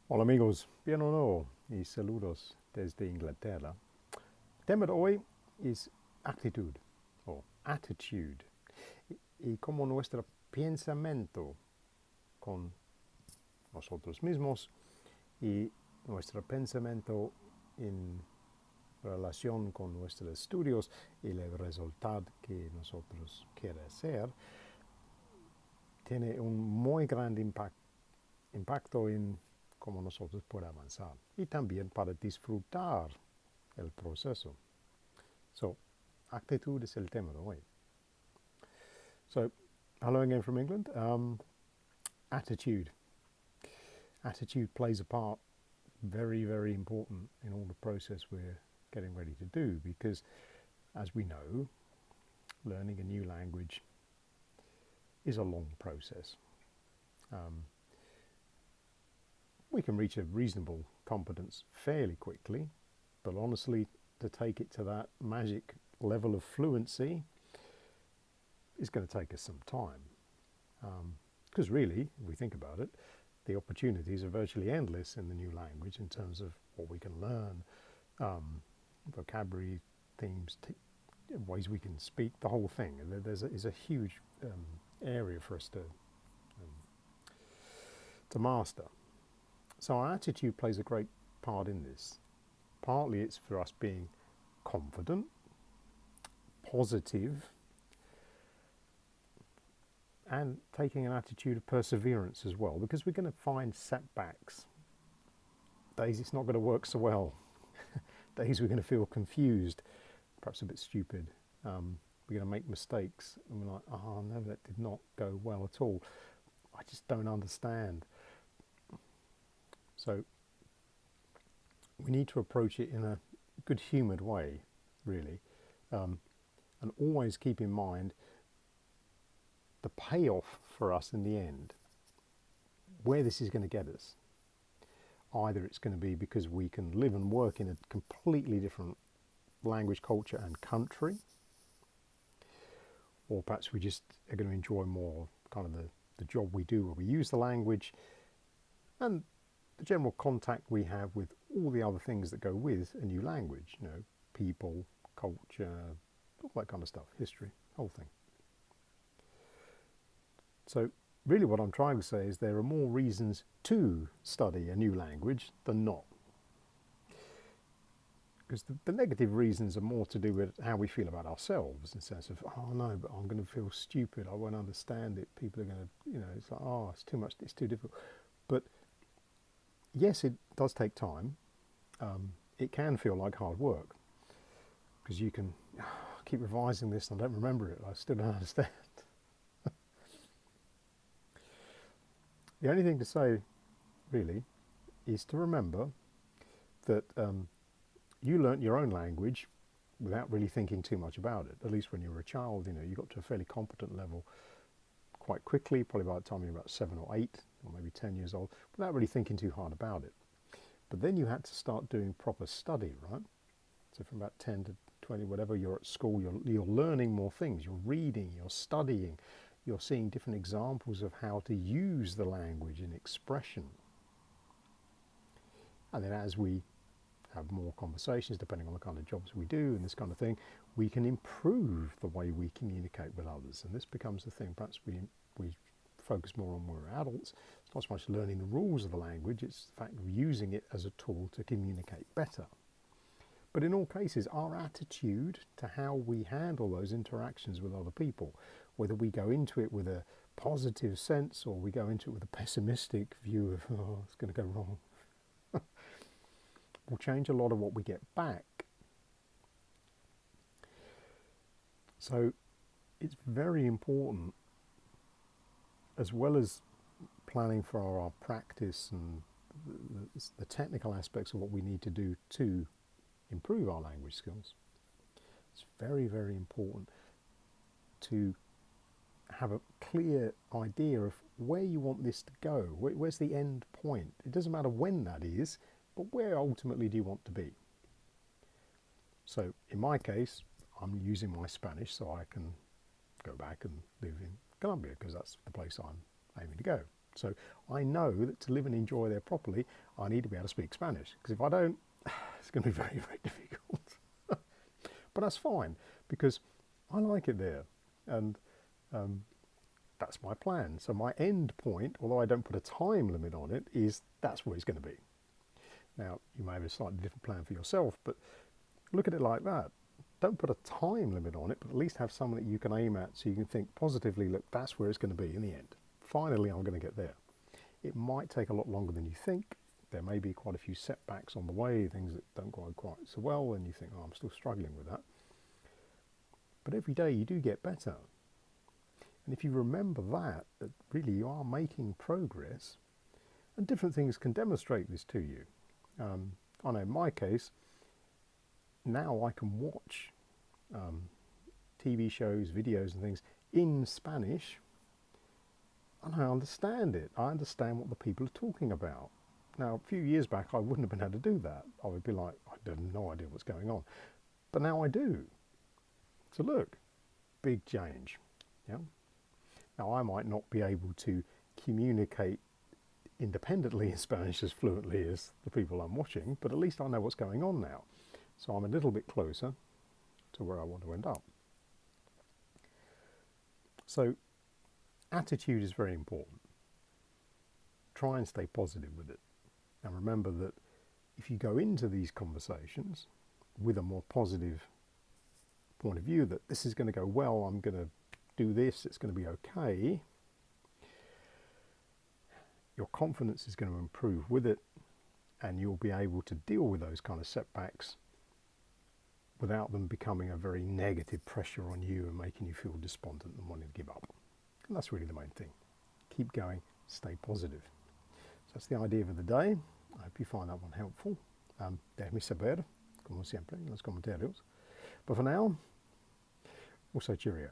Hola amigos, bien o no, y saludos desde Inglaterra. El tema de hoy es actitud o attitude y cómo nuestro pensamiento con nosotros mismos y nuestro pensamiento en relación con nuestros estudios y el resultado que nosotros queremos hacer tiene un muy gran impacto en cómo nosotros podemos avanzar y también para disfrutar el proceso. So, actitud es el tema de hoy. So, hello again from England. Attitude. Attitude plays a part very, very important in all the process we're getting ready to do because, as we know, learning a new language is a long process. Um, we can reach a reasonable competence fairly quickly, but honestly, to take it to that magic level of fluency is going to take us some time. Because really, if we think about it, the opportunities are virtually endless in the new language in terms of what we can learn, vocabulary, themes, ways we can speak, the whole thing. Is a huge area for us to master. So our attitude plays a great part in this. Partly it's for us being confident, positive, and taking an attitude of perseverance as well, because we're going to find setbacks. Days it's not going to work so well. Days we're going to feel confused, perhaps a bit stupid. We're going to make mistakes, and we're like, oh no, that did not go well at all. I just don't understand. So we need to approach it in a good-humoured way, really, and always keep in mind the payoff for us in the end, where this is going to get us. Either it's going to be because we can live and work in a completely different language, culture and country, or perhaps we just are going to enjoy more kind of the job we do where we use the language and the general contact we have with all the other things that go with a new language, you know, people, culture, all that kind of stuff, history, whole thing. So really what I'm trying to say is there are more reasons to study a new language than not. Because the negative reasons are more to do with how we feel about ourselves, in the sense of, oh no, but I'm going to feel stupid, I won't understand it, people are going to, you know, it's like, oh, it's too much, it's too difficult. But yes, it does take time. It can feel like hard work, because you can keep revising this and I don't remember it, I still don't understand. The only thing to say, really, is to remember that you learnt your own language without really thinking too much about it. At least when you were a child, you know, you got to a fairly competent level quite quickly, probably by the time you were about 7 or 8, or maybe 10 years old, without really thinking too hard about it. But then you had to start doing proper study, right? So from about 10 to 20, whatever, you're at school, you're learning more things, you're reading, you're studying, you're seeing different examples of how to use the language in expression. And then as we have more conversations, depending on the kind of jobs we do and this kind of thing, we can improve the way we communicate with others. And this becomes the thing. Perhaps we focus more on when we're adults. It's not so much learning the rules of the language, it's the fact of using it as a tool to communicate better. But in all cases, our attitude to how we handle those interactions with other people, whether we go into it with a positive sense or we go into it with a pessimistic view of, oh, it's going to go wrong, will change a lot of what we get back. So it's very important, as well as planning for our practice and the technical aspects of what we need to do to improve our language skills. It's very, very important to have a clear idea of where you want this to go. Where's the end point? It doesn't matter when that is, but where ultimately do you want to be? So in my case, I'm using my Spanish so I can go back and live in Colombia, because that's the place I'm aiming to go. So I know that to live and enjoy there properly, I need to be able to speak Spanish, because if I don't, it's going to be very, very difficult. But that's fine, because I like it there, and that's my plan. So my end point, although I don't put a time limit on it, is that's where it's going to be. Now, you may have a slightly different plan for yourself, but look at it like that. Don't put a time limit on it, but at least have something that you can aim at, so you can think positively, look, that's where it's going to be in the end. Finally, I'm going to get there. It might take a lot longer than you think. There may be quite a few setbacks on the way, things that don't go quite so well, and you think, oh, I'm still struggling with that. But every day you do get better. And if you remember that really you are making progress, and different things can demonstrate this to you. I know in my case, now I can watch TV shows, videos and things in Spanish, and I understand it. I understand what the people are talking about. Now, a few years back, I wouldn't have been able to do that. I would be like, I have no idea what's going on. But now I do. So look, big change. Yeah. Now, I might not be able to communicate independently in Spanish as fluently as the people I'm watching, but at least I know what's going on now. So I'm a little bit closer to where I want to end up. So attitude is very important. Try and stay positive with it. And remember that if you go into these conversations with a more positive point of view, that this is going to go well, I'm going to do this, it's going to be okay, your confidence is going to improve with it, and you'll be able to deal with those kind of setbacks without them becoming a very negative pressure on you and making you feel despondent and wanting to give up. And that's really the main thing. Keep going, stay positive. So that's the idea for the day. I hope you find that one helpful. Déjame saber, como siempre, en los comentarios. But for now, also cheerio.